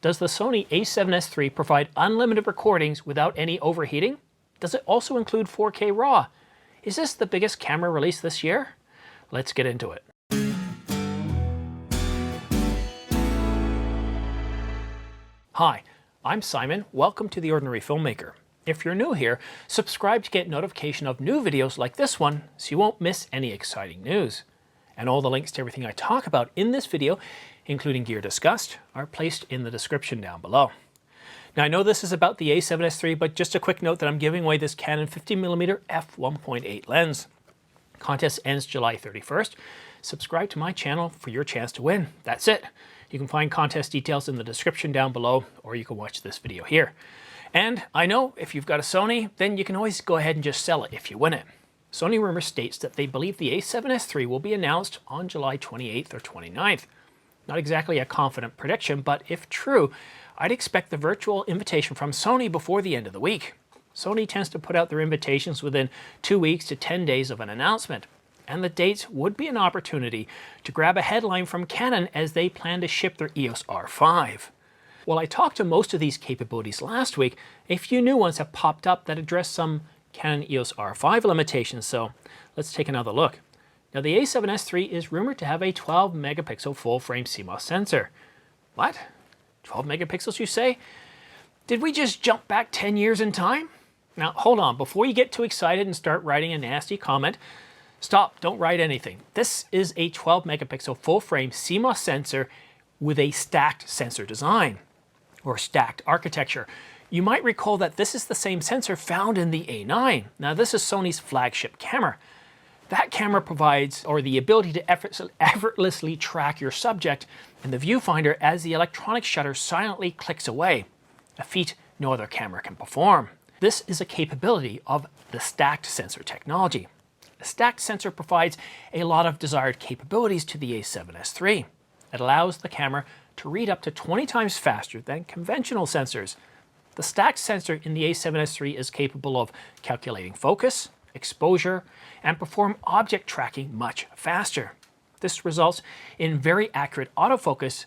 Does the Sony a7S III provide unlimited recordings without any overheating? Does it also include 4K RAW? Is this the biggest camera release this year? Let's get into it. Hi, I'm Simon. Welcome to The Ordinary Filmmaker. If you're new here, subscribe to get notification of new videos like this one so you won't miss any exciting news. And all the links to everything I talk about in this video, including gear discussed, are placed in the description down below. Now I know this is about the a7S III, but just a quick note that I'm giving away this Canon 50mm f1.8 lens. Contest ends July 31st. Subscribe to my channel for your chance to win. That's it. You can find contest details in the description down below, or you can watch this video here. And I know if you've got a Sony, then you can always go ahead and just sell it if you win it. Sony Rumor states that they believe the a7S III will be announced on July 28th or 29th. Not exactly a confident prediction, but if true, I'd expect the virtual invitation from Sony before the end of the week. Sony tends to put out their invitations within 2 weeks to 10 days of an announcement, and the dates would be an opportunity to grab a headline from Canon as they plan to ship their EOS R5. While I talked to most of these capabilities last week, a few new ones have popped up that address some Canon EOS R5 limitations, so let's take another look. Now the a7S III is rumored to have a 12 megapixel full-frame CMOS sensor. What? 12 megapixels you say? Did we just jump back 10 years in time? Now hold on, before you get too excited and start writing a nasty comment, stop, don't write anything. This is a 12 megapixel full-frame CMOS sensor with a stacked sensor design, or stacked architecture. You might recall that this is the same sensor found in the A9. Now this is Sony's flagship camera. That camera provides the ability to effortlessly track your subject in the viewfinder as the electronic shutter silently clicks away, a feat no other camera can perform. This is a capability of the stacked sensor technology. A stacked sensor provides a lot of desired capabilities to the a7S III. It allows the camera to read up to 20 times faster than conventional sensors. The stacked sensor in the a7S III is capable of calculating focus, exposure, and perform object tracking much faster. This results in very accurate autofocus,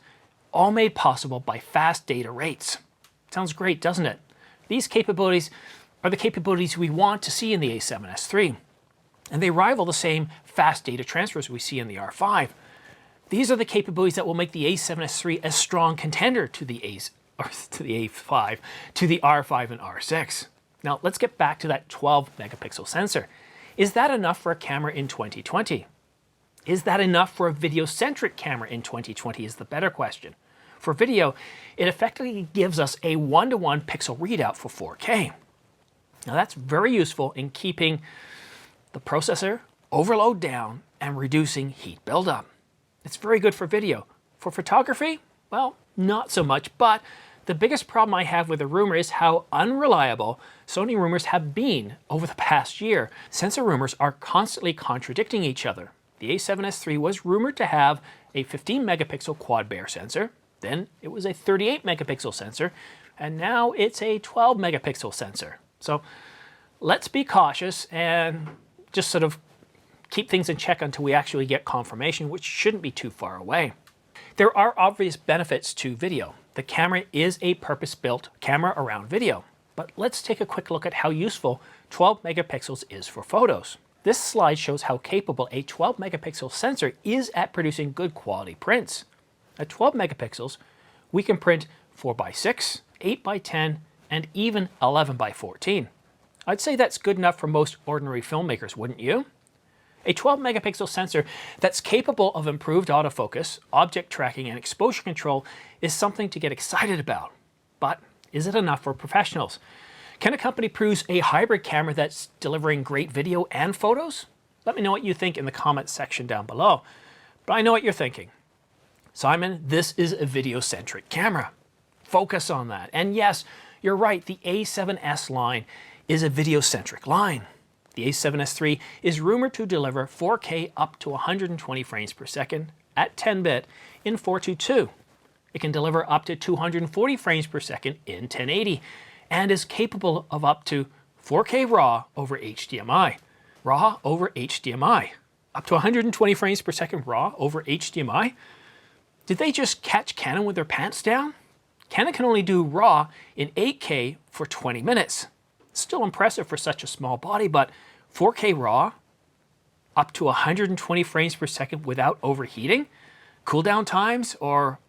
all made possible by fast data rates. Sounds great, doesn't it? These capabilities are the capabilities we want to see in the a7S III, and they rival the same fast data transfers we see in the R5. These are the capabilities that will make the a7S III a strong contender to the A5, to the R5 and R6. Now let's get back to that 12 megapixel sensor. Is that enough for a camera in 2020? Is that enough for a video-centric camera in 2020 is the better question. For video, it effectively gives us a 1-to-1 pixel readout for 4K. Now that's very useful in keeping the processor overload down and reducing heat buildup. It's very good for video. For photography, well, not so much, but the biggest problem I have with the rumor is how unreliable Sony rumors have been over the past year. Sensor rumors are constantly contradicting each other. The a7S III was rumored to have a 15 megapixel quad Bayer sensor, then it was a 38 megapixel sensor, and now it's a 12 megapixel sensor. So let's be cautious and just sort of keep things in check until we actually get confirmation, which shouldn't be too far away. There are obvious benefits to video. The camera is a purpose-built camera around video. But let's take a quick look at how useful 12 megapixels is for photos. This slide shows how capable a 12 megapixel sensor is at producing good quality prints. At 12 megapixels, we can print 4x6, 8x10, and even 11x14. I'd say that's good enough for most ordinary filmmakers, wouldn't you? A 12 megapixel sensor that's capable of improved autofocus, object tracking, and exposure control is something to get excited about. But is it enough for professionals? Can a company produce a hybrid camera that's delivering great video and photos? Let me know what you think in the comments section down below. But I know what you're thinking. Simon, this is a video-centric camera. Focus on that. And yes, you're right, the A7S line is a video-centric line. The a7S III is rumored to deliver 4K up to 120 frames per second at 10-bit in 422. It can deliver up to 240 frames per second in 1080 and is capable of up to 4K RAW over HDMI. RAW over HDMI. Up to 120 frames per second RAW over HDMI? Did they just catch Canon with their pants down? Canon can only do RAW in 8K for 20 minutes. Still impressive for such a small body, but 4K RAW up to 120 frames per second without overheating? Cooldown times or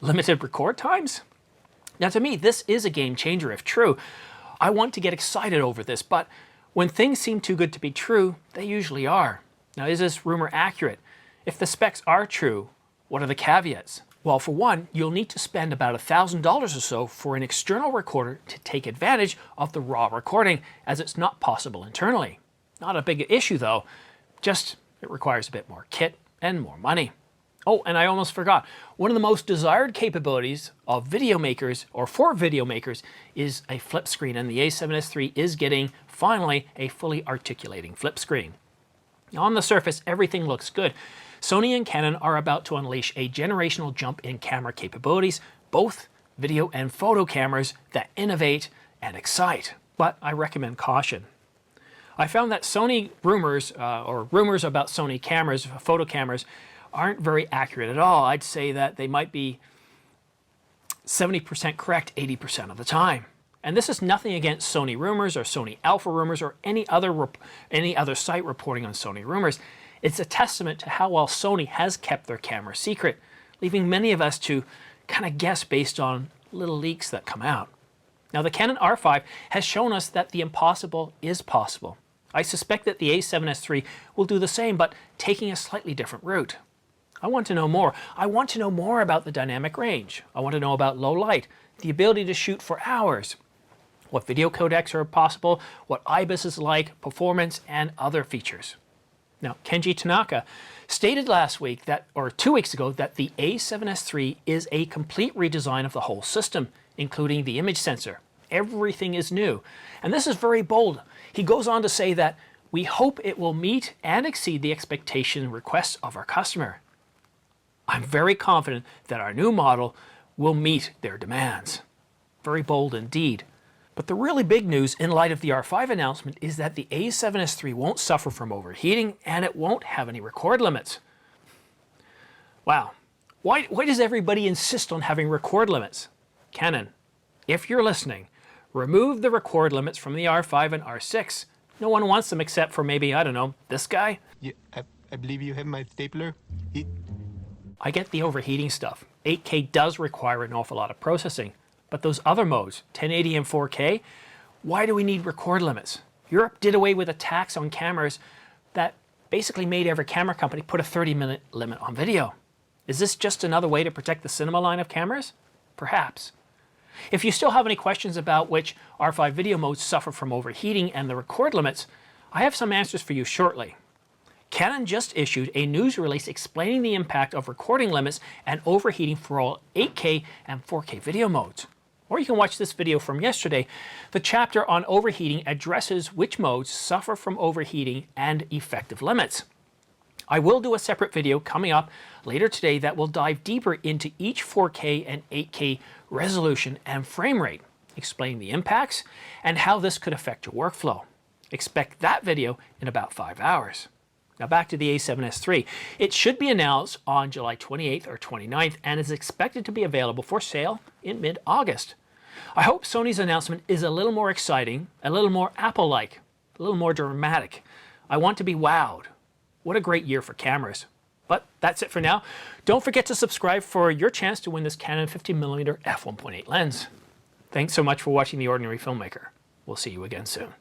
limited record times? Now to me, this is a game changer if true. I want to get excited over this, but when things seem too good to be true, they usually are. Now, is this rumor accurate? If the specs are true, what are the caveats? Well, for one, you'll need to spend about $1,000 or so for an external recorder to take advantage of the raw recording, as it's not possible internally. Not a big issue though, just it requires a bit more kit and more money. Oh, and I almost forgot, one of the most desired capabilities of video makers, or for video makers, is a flip screen, and the a7S III is getting, finally, a fully articulating flip screen. Now, on the surface, everything looks good. Sony and Canon are about to unleash a generational jump in camera capabilities, both video and photo cameras that innovate and excite. But I recommend caution. I found that Sony rumors, or rumors about Sony cameras, photo cameras, aren't very accurate at all. I'd say that they might be 70% correct 80% of the time. And this is nothing against Sony rumors or Sony Alpha rumors or any other site reporting on Sony rumors. It's a testament to how well Sony has kept their camera secret, leaving many of us to kind of guess based on little leaks that come out. Now, the Canon R5 has shown us that the impossible is possible. I suspect that the a7S III will do the same, but taking a slightly different route. I want to know more. I want to know more about the dynamic range. I want to know about low light, the ability to shoot for hours, what video codecs are possible, what IBIS is like, performance, and other features. Now, Kenji Tanaka stated last week that, or 2 weeks ago, that the a7S III is a complete redesign of the whole system, including the image sensor. Everything is new. And this is very bold. He goes on to say that we hope it will meet and exceed the expectation and requests of our customer. I'm very confident that our new model will meet their demands. Very bold indeed. But the really big news in light of the R5 announcement is that the a7S III won't suffer from overheating and it won't have any record limits. Wow. Why does everybody insist on having record limits? Canon, if you're listening, remove the record limits from the R5 and R6. No one wants them except for maybe, I don't know, this guy? Yeah, I believe you have my stapler. I get the overheating stuff. 8K does require an awful lot of processing. But those other modes, 1080 and 4K, why do we need record limits? Europe did away with a tax on cameras that basically made every camera company put a 30-minute limit on video. Is this just another way to protect the cinema line of cameras? Perhaps. If you still have any questions about which R5 video modes suffer from overheating and the record limits, I have some answers for you shortly. Canon just issued a news release explaining the impact of recording limits and overheating for all 8K and 4K video modes. Or you can watch this video from yesterday. The chapter on overheating addresses which modes suffer from overheating and effective limits. I will do a separate video coming up later today that will dive deeper into each 4K and 8K resolution and frame rate, explaining the impacts and how this could affect your workflow. Expect that video in about 5 hours. Now back to the a7S III. It should be announced on July 28th or 29th and is expected to be available for sale in mid-August. I hope Sony's announcement is a little more exciting, a little more Apple-like, a little more dramatic. I want to be wowed. What a great year for cameras. But that's it for now. Don't forget to subscribe for your chance to win this Canon 50mm f1.8 lens. Thanks so much for watching The Ordinary Filmmaker. We'll see you again soon.